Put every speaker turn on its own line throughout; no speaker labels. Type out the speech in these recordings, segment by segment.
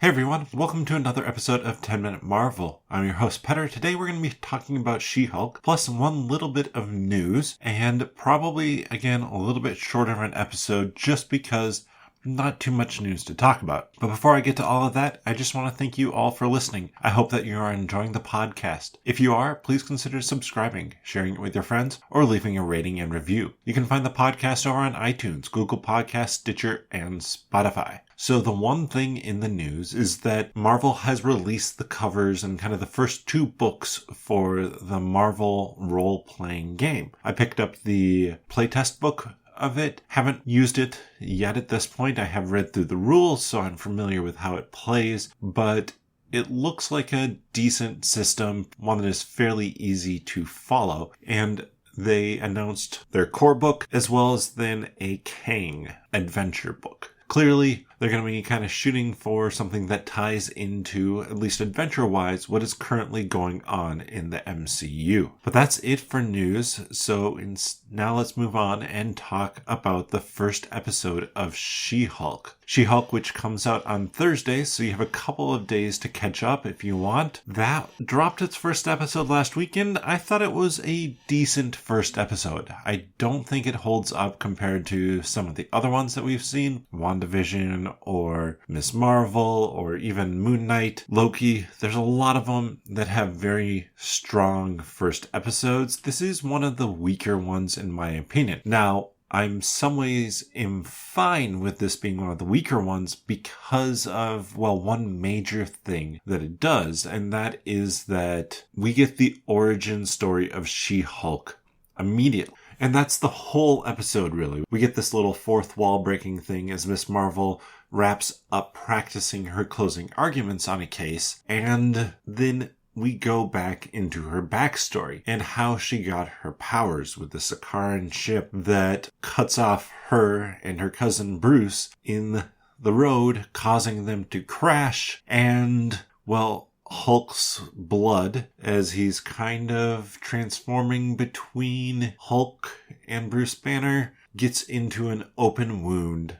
Hey everyone, welcome to another episode of 10 Minute Marvel. I'm your host, Petter. Today we're going to be talking about She-Hulk, plus one little bit of news, and probably, again, a little bit shorter of an episode just because not too much news to talk about. But before I get to all of that, I just want to thank you all for listening. I hope that you are enjoying the podcast. If you are, please consider subscribing, sharing it with your friends, or leaving a rating and review. You can find the podcast over on iTunes, Google Podcasts, Stitcher, and Spotify. So the one thing in the news is that Marvel has released the covers and kind of the first two books for the Marvel role-playing game. I picked up the playtest book of it. Haven't used it yet at this point. I have read through the rules, so I'm familiar with how it plays, but it looks like a decent system, one that is fairly easy to follow. And they announced their core book as well as then a Kang adventure book. Clearly, they're going to be kind of shooting for something that ties into, at least adventure-wise, what is currently going on in the MCU. But that's it for news, so now let's move on and talk about the first episode of She-Hulk. She-Hulk, which comes out on Thursday, so you have a couple of days to catch up if you want. That dropped its first episode last weekend. I thought it was a decent first episode. I don't think it holds up compared to some of the other ones that we've seen. WandaVision, or Ms. Marvel, or even Moon Knight, Loki. There's a lot of them that have very strong first episodes. This is one of the weaker ones in my opinion. Now, I'm some ways fine with this being one of the weaker ones because of, one major thing that it does, and that is that we get the origin story of She-Hulk immediately. And that's the whole episode, really. We get this little fourth wall breaking thing as Ms. Marvel wraps up practicing her closing arguments on a case, and then we go back into her backstory and how she got her powers with the Sakaran ship that cuts off her and her cousin Bruce in the road, causing them to crash, and, Hulk's blood, as he's kind of transforming between Hulk and Bruce Banner, gets into an open wound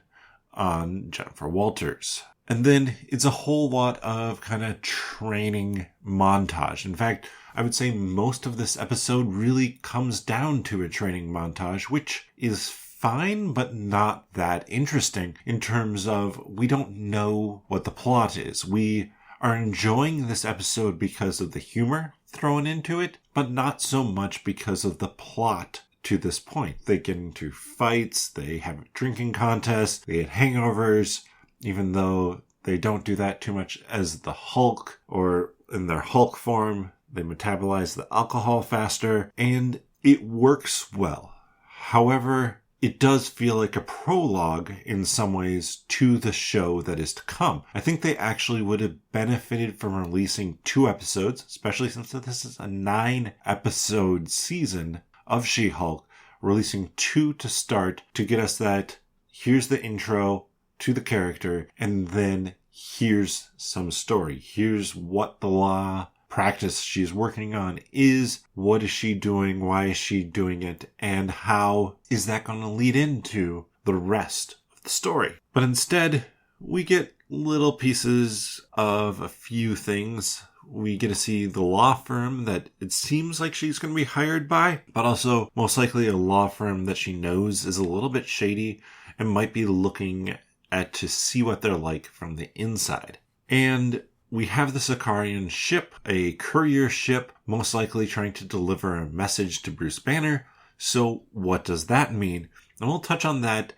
on Jennifer Walters. And then it's a whole lot of kind of training montage. In fact, I would say most of this episode really comes down to a training montage, which is fine, but not that interesting in terms of we don't know what the plot is. We are enjoying this episode because of the humor thrown into it, but not so much because of the plot to this point. They get into fights, they have a drinking contest, they get hangovers, even though they don't do that too much as the Hulk, or in their Hulk form, they metabolize the alcohol faster, and it works well. However, it does feel like a prologue in some ways to the show that is to come. I think they actually would have benefited from releasing 2 episodes, especially since this is a 9-episode season of She-Hulk, releasing 2 to start to get us that here's the intro to the character, and then here's some story. Here's what the law practice she's working on is, what is she doing, why is she doing it, and how is that going to lead into the rest of the story. But instead, we get little pieces of a few things. We get to see the law firm that it seems like she's going to be hired by, but also most likely a law firm that she knows is a little bit shady and might be looking at to see what they're like from the inside. And we have the Sakaran ship, a courier ship, most likely trying to deliver a message to Bruce Banner. So what does that mean? And we'll touch on that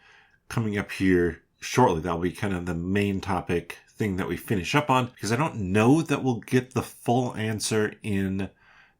coming up here shortly. That'll be kind of the main topic thing that we finish up on, because I don't know that we'll get the full answer in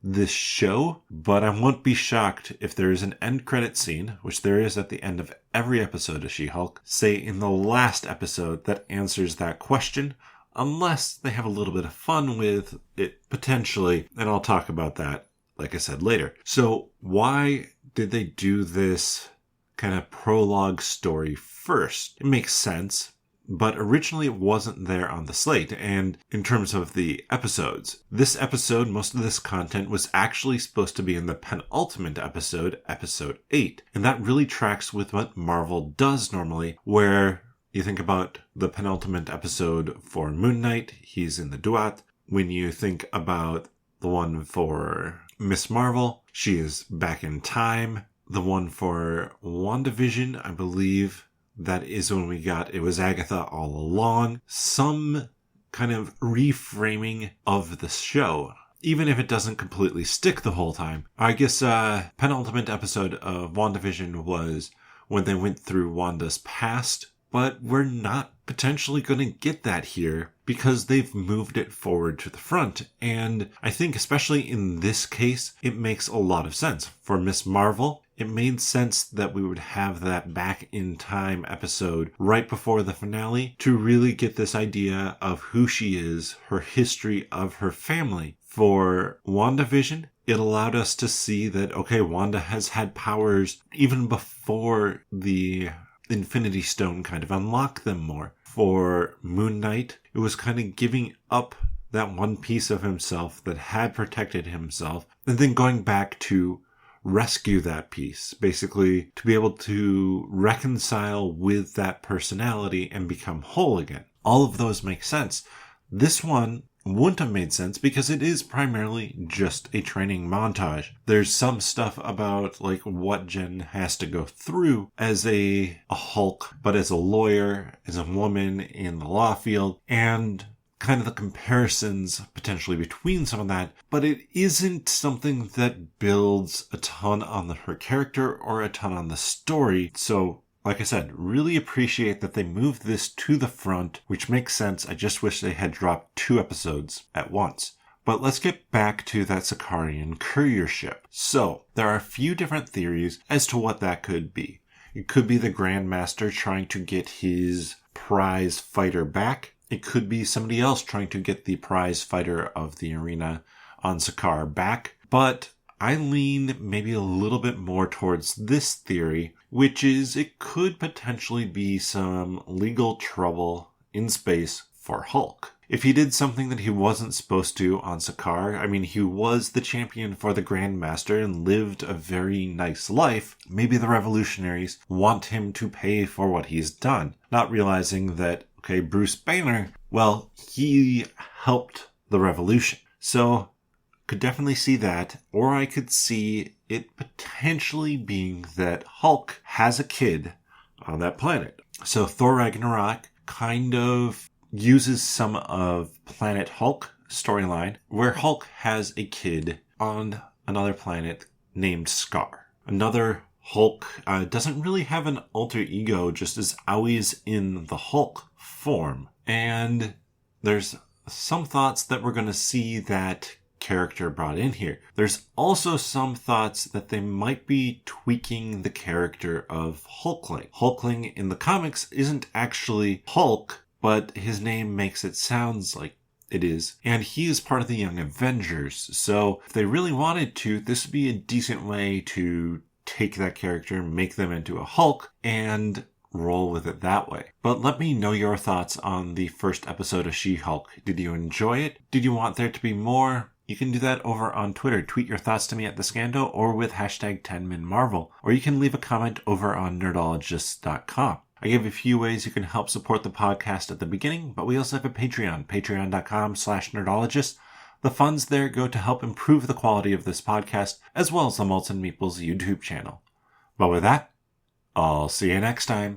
this show, but I won't be shocked if there is an end credit scene, which there is at the end of every episode of She-Hulk, say in the last episode, that answers that question, unless they have a little bit of fun with it potentially, and I'll talk about that, like I said, later. So why did they do this kind of prologue story first? It makes sense, but originally it wasn't there on the slate. And in terms of the episodes, this episode, most of this content was actually supposed to be in the penultimate episode, episode 8. And that really tracks with what Marvel does normally, where you think about the penultimate episode for Moon Knight, he's in the Duat. When you think about the one for Miss Marvel, she is back in time. The one for WandaVision, I believe that is when it was Agatha all along. Some kind of reframing of the show, even if it doesn't completely stick the whole time. I guess penultimate episode of WandaVision was when they went through Wanda's past, but we're not potentially going to get that here because they've moved it forward to the front. And I think especially in this case, it makes a lot of sense. For Miss Marvel, it made sense that we would have that back in time episode right before the finale to really get this idea of who she is, her history of her family. For WandaVision, it allowed us to see that, okay, Wanda has had powers even before the Infinity Stone kind of unlocked them more. For Moon Knight, it was kind of giving up that one piece of himself that had protected himself and then going back to rescue that piece, basically to be able to reconcile with that personality and become whole again. All of those make sense. This one wouldn't have made sense because it is primarily just a training montage. There's some stuff about like what Jen has to go through as a Hulk, but as a lawyer, as a woman in the law field, and kind of the comparisons potentially between some of that, but it isn't something that builds a ton on her character or a ton on the story. So like I said, really appreciate that they moved this to the front, which makes sense. I just wish they had dropped 2 episodes at once. But let's get back to that Sicarian courier ship. So, there are a few different theories as to what that could be. It could be the Grandmaster trying to get his prize fighter back. It could be somebody else trying to get the prize fighter of the arena on Sakaar back. But I lean maybe a little bit more towards this theory, which is it could potentially be some legal trouble in space for Hulk. If he did something that he wasn't supposed to on Sakaar, I mean, he was the champion for the Grandmaster and lived a very nice life, maybe the revolutionaries want him to pay for what he's done, not realizing that, okay, Bruce Banner, well, he helped the revolution. So, could definitely see that, or I could see it potentially being that Hulk has a kid on that planet. So Thor Ragnarok kind of uses some of Planet Hulk storyline, where Hulk has a kid on another planet named Scar. Another Hulk doesn't really have an alter ego, just is always in the Hulk form. And there's some thoughts that we're going to see that character brought in here. There's also some thoughts that they might be tweaking the character of Hulkling. Hulkling in the comics isn't actually Hulk, but his name makes it sound like it is. And he is part of the Young Avengers. So if they really wanted to, this would be a decent way to take that character, make them into a Hulk, and roll with it that way. But let me know your thoughts on the first episode of She-Hulk. Did you enjoy it? Did you want there to be more? You can do that over on Twitter. Tweet your thoughts to me at Thescando or with hashtag 10MinMarvel. Or you can leave a comment over on Nerdologists.com. I give a few ways you can help support the podcast at the beginning, but we also have a Patreon, patreon.com/Nerdologists. The funds there go to help improve the quality of this podcast, as well as the Malts and Meeples YouTube channel. But with that, I'll see you next time.